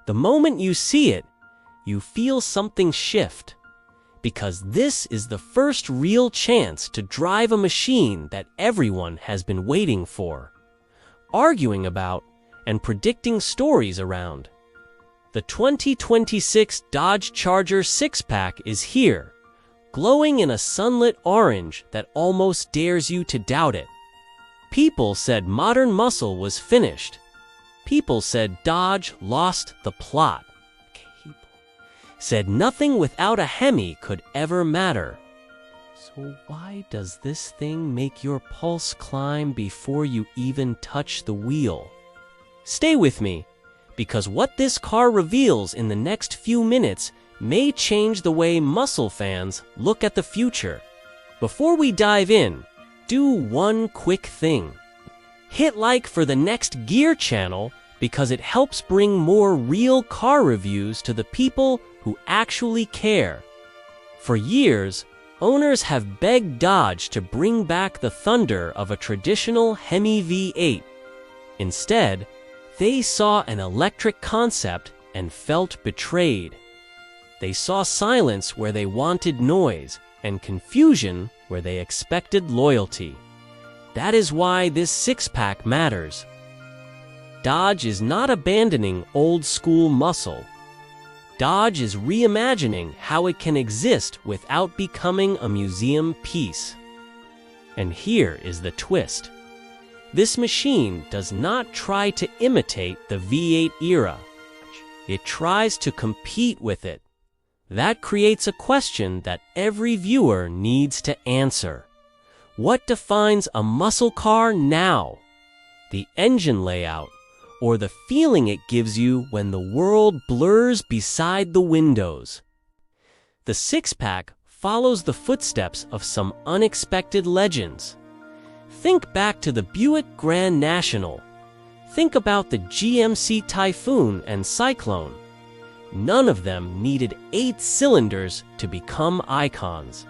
The moment you see it, you feel something shift, because this is the first real chance to drive a machine that everyone has been waiting for, arguing about, and predicting stories around. The 2026 Dodge Charger Sixpack is here, glowing in a sunlit orange that almost dares you to doubt it. People said modern muscle was finished. People said Dodge lost the plot. People said nothing without a Hemi could ever matter. So why does this thing make your pulse climb before you even touch the wheel? Stay with me, because what this car reveals in the next few minutes may change the way muscle fans look at the future. Before we dive in, do one quick thing. Hit like for the Next Gear channel because it helps bring more real car reviews to the people who actually care. For years, owners have begged Dodge to bring back the thunder of a traditional Hemi V8. Instead, they saw an electric concept and felt betrayed. They saw silence where they wanted noise and confusion where they expected loyalty. That is why this six-pack matters. Dodge is not abandoning old-school muscle. Dodge is reimagining how it can exist without becoming a museum piece. And here is the twist. This machine does not try to imitate the V8 era. It tries to compete with it. That creates a question that every viewer needs to answer. What defines a muscle car now? The engine layout, or the feeling it gives you when the world blurs beside the windows? The six-pack follows the footsteps of some unexpected legends. Think back to the Buick Grand National. Think about the GMC Typhoon and Cyclone. None of them needed 8 cylinders to become icons.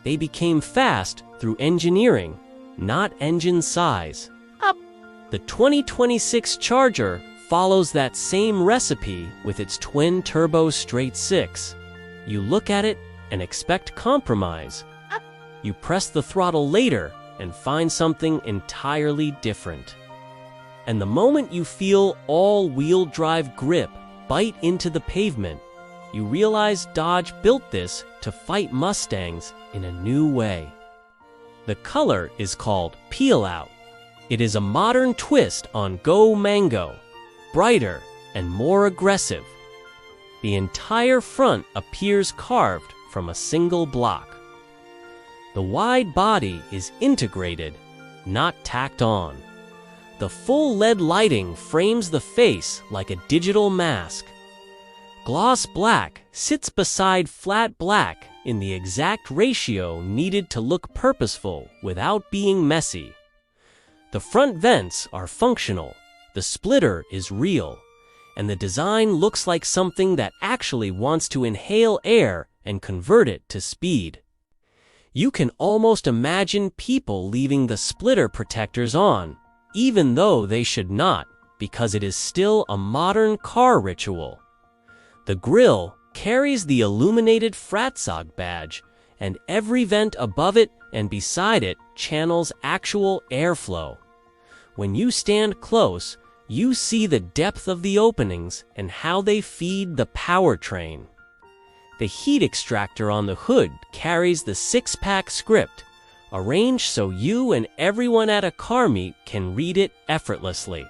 They became fast through engineering, not engine size. The 2026 Charger follows that same recipe with its twin-turbo straight-six. You look at it and expect compromise. You press the throttle later and find something entirely different. And the moment you feel all-wheel drive grip bite into the pavement, you realize Dodge built this to fight Mustangs in a new way. The color is called Peel Out. It is a modern twist on Go Mango, brighter and more aggressive. The entire front appears carved from a single block. The wide body is integrated, not tacked on. The full LED lighting frames the face like a digital mask. Gloss black sits beside flat black in the exact ratio needed to look purposeful without being messy. The front vents are functional, the splitter is real, and the design looks like something that actually wants to inhale air and convert it to speed. You can almost imagine people leaving the splitter protectors on, even though they should not, because it is still a modern car ritual. The grille carries the illuminated Fratzog badge, and every vent above it and beside it channels actual airflow. When you stand close, you see the depth of the openings and how they feed the powertrain. The heat extractor on the hood carries the six-pack script, arranged so you and everyone at a car meet can read it effortlessly.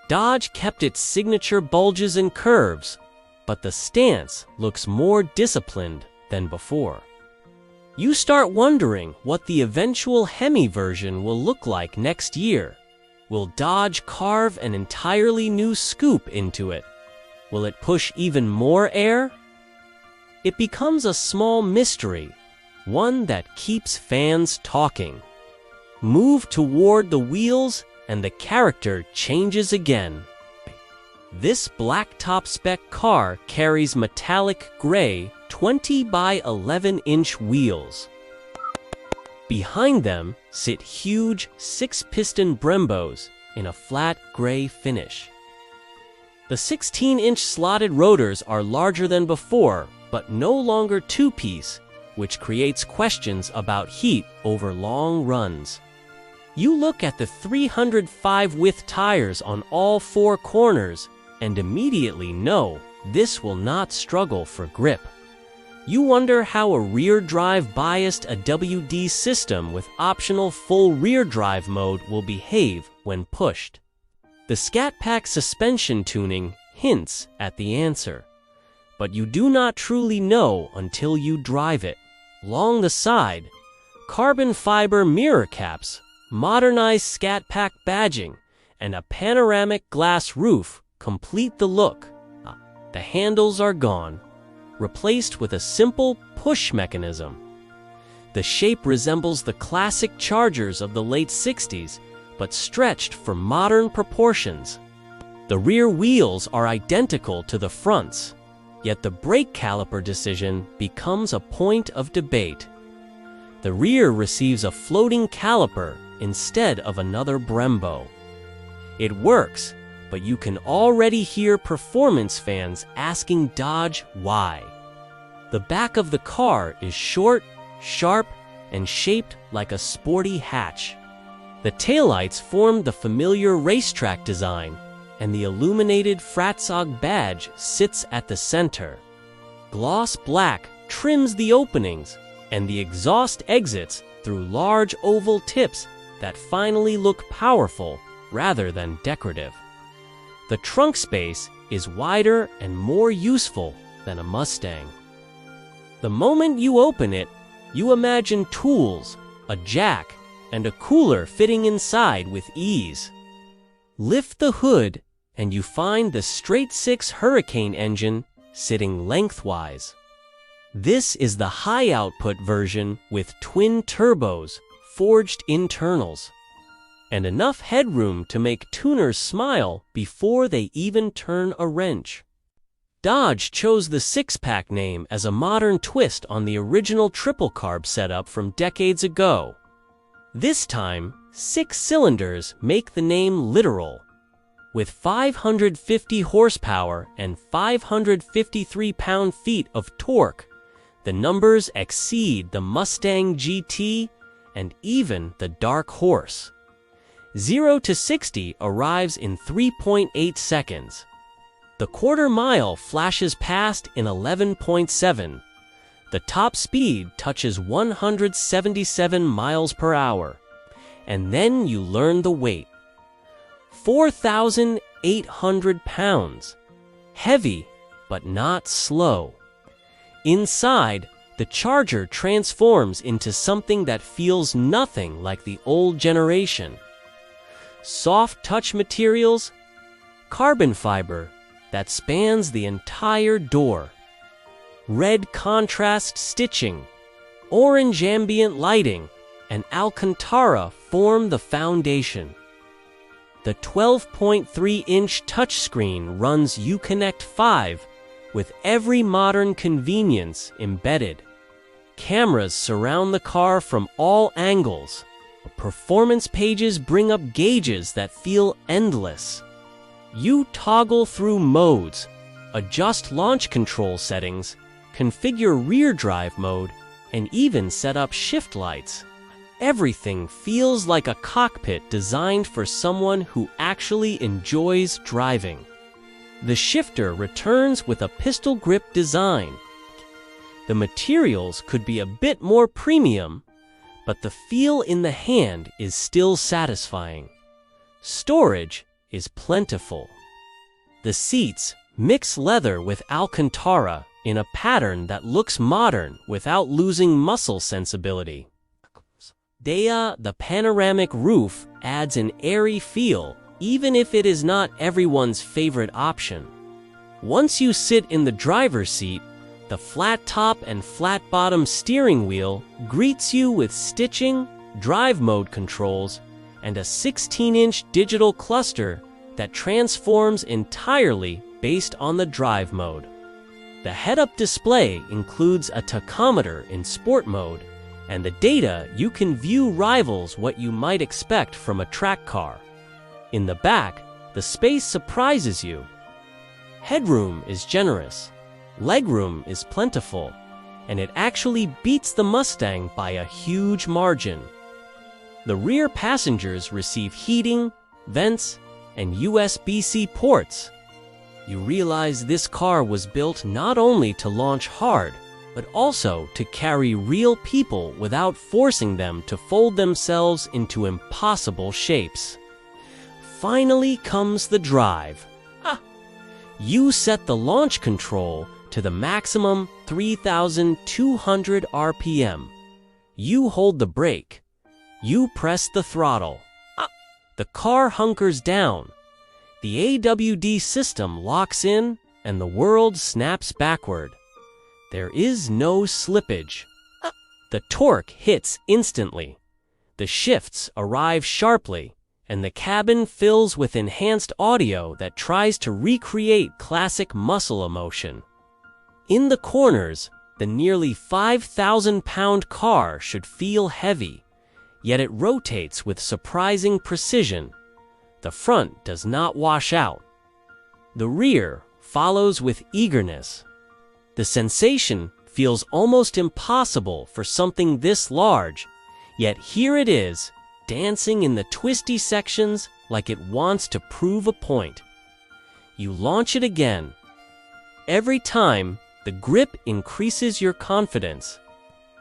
Dodge kept its signature bulges and curves, but the stance looks more disciplined than before. You start wondering what the eventual Hemi version will look like next year. Will Dodge carve an entirely new scoop into it? Will it push even more air? It becomes a small mystery, one that keeps fans talking. Move toward the wheels and the character changes again. This black top spec car carries metallic gray 20 by 11-inch wheels. Behind them sit huge 6-piston Brembos in a flat gray finish. The 16-inch slotted rotors are larger than before, but no longer two-piece, which creates questions about heat over long runs. You look at the 305-width tires on all four corners and immediately know this will not struggle for grip. You wonder how a rear-drive biased AWD system with optional full rear drive mode will behave when pushed. The Sixpack suspension tuning hints at the answer, but you do not truly know until you drive it. Along the side, carbon fiber mirror caps, modernized Sixpack badging, and a panoramic glass roof complete the look. The handles are gone, replaced with a simple push mechanism. The shape resembles the classic Chargers of the late 60s, but stretched for modern proportions. The rear wheels are identical to the fronts, yet the brake caliper decision becomes a point of debate. The rear receives a floating caliper instead of another Brembo. It works, but you can already hear performance fans asking Dodge why. The back of the car is short, sharp, and shaped like a sporty hatch. The taillights form the familiar racetrack design, and the illuminated Fratzog badge sits at the center. Gloss black trims the openings, and the exhaust exits through large oval tips that finally look powerful rather than decorative. The trunk space is wider and more useful than a Mustang. The moment you open it, you imagine tools, a jack, and a cooler fitting inside with ease. Lift the hood, and you find the straight-six Hurricane engine sitting lengthwise. This is the high-output version with twin turbos, forged internals, and enough headroom to make tuners smile before they even turn a wrench. Dodge chose the Sixpack name as a modern twist on the original triple carb setup from decades ago. This time, 6 cylinders make the name literal. With 550 horsepower and 553 pound-feet of torque, the numbers exceed the Mustang GT and even the Dark Horse. 0 to 60 arrives in 3.8 seconds. The quarter mile flashes past in 11.7. The top speed touches 177 miles per hour. And then you learn the weight. 4,800 pounds. Heavy, but not slow. Inside, the Charger transforms into something that feels nothing like the old generation. Soft touch materials, carbon fiber that spans the entire door. Red contrast stitching, orange ambient lighting, and Alcantara form the foundation. The 12.3-inch touchscreen runs Uconnect 5 with every modern convenience embedded. Cameras surround the car from all angles. Performance pages bring up gauges that feel endless. You toggle through modes, adjust launch control settings, configure rear drive mode, and even set up shift lights. Everything feels like a cockpit designed for someone who actually enjoys driving. The shifter returns with a pistol grip design. The materials could be a bit more premium, but the feel in the hand is still satisfying. Storage is plentiful. The seats mix leather with Alcantara in a pattern that looks modern without losing muscle sensibility. The panoramic roof adds an airy feel, even if it is not everyone's favorite option. Once you sit in the driver's seat, the flat top and flat bottom steering wheel greets you with stitching, drive mode controls, and a 16-inch digital cluster that transforms entirely based on the drive mode. The head-up display includes a tachometer in sport mode, and the data you can view rivals what you might expect from a track car. In the back, the space surprises you. Headroom is generous, legroom is plentiful, and it actually beats the Mustang by a huge margin. The rear passengers receive heating, vents, and USB-C ports. You realize this car was built not only to launch hard, but also to carry real people without forcing them to fold themselves into impossible shapes. Finally comes the drive. You set the launch control to the maximum 3,200 RPM. You hold the brake. You press the throttle. The car hunkers down. The AWD system locks in, and the world snaps backward. There is no slippage. The torque hits instantly. The shifts arrive sharply, and the cabin fills with enhanced audio that tries to recreate classic muscle emotion. In the corners, the nearly 5,000-pound car should feel heavy, yet it rotates with surprising precision. The front does not wash out. The rear follows with eagerness. The sensation feels almost impossible for something this large, yet here it is, dancing in the twisty sections like it wants to prove a point. You launch it again. Every time, the grip increases your confidence.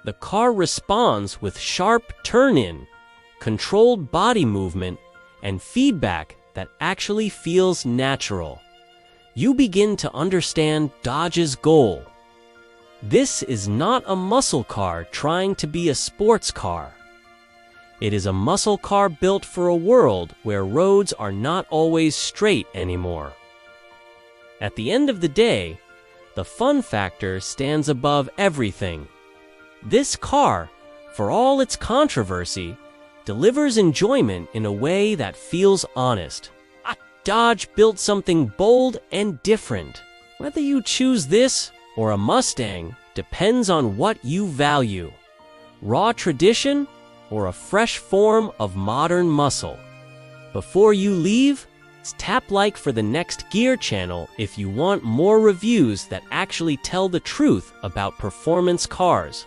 The car responds with sharp turn-in, controlled body movement, and feedback that actually feels natural. You begin to understand Dodge's goal. This is not a muscle car trying to be a sports car. It is a muscle car built for a world where roads are not always straight anymore. At the end of the day, the fun factor stands above everything. This car, for all its controversy, delivers enjoyment in a way that feels honest. Dodge built something bold and different. Whether you choose this or a Mustang depends on what you value: raw tradition or a fresh form of modern muscle. Before you leave, tap like for the next Gear channel if you want more reviews that actually tell the truth about performance cars.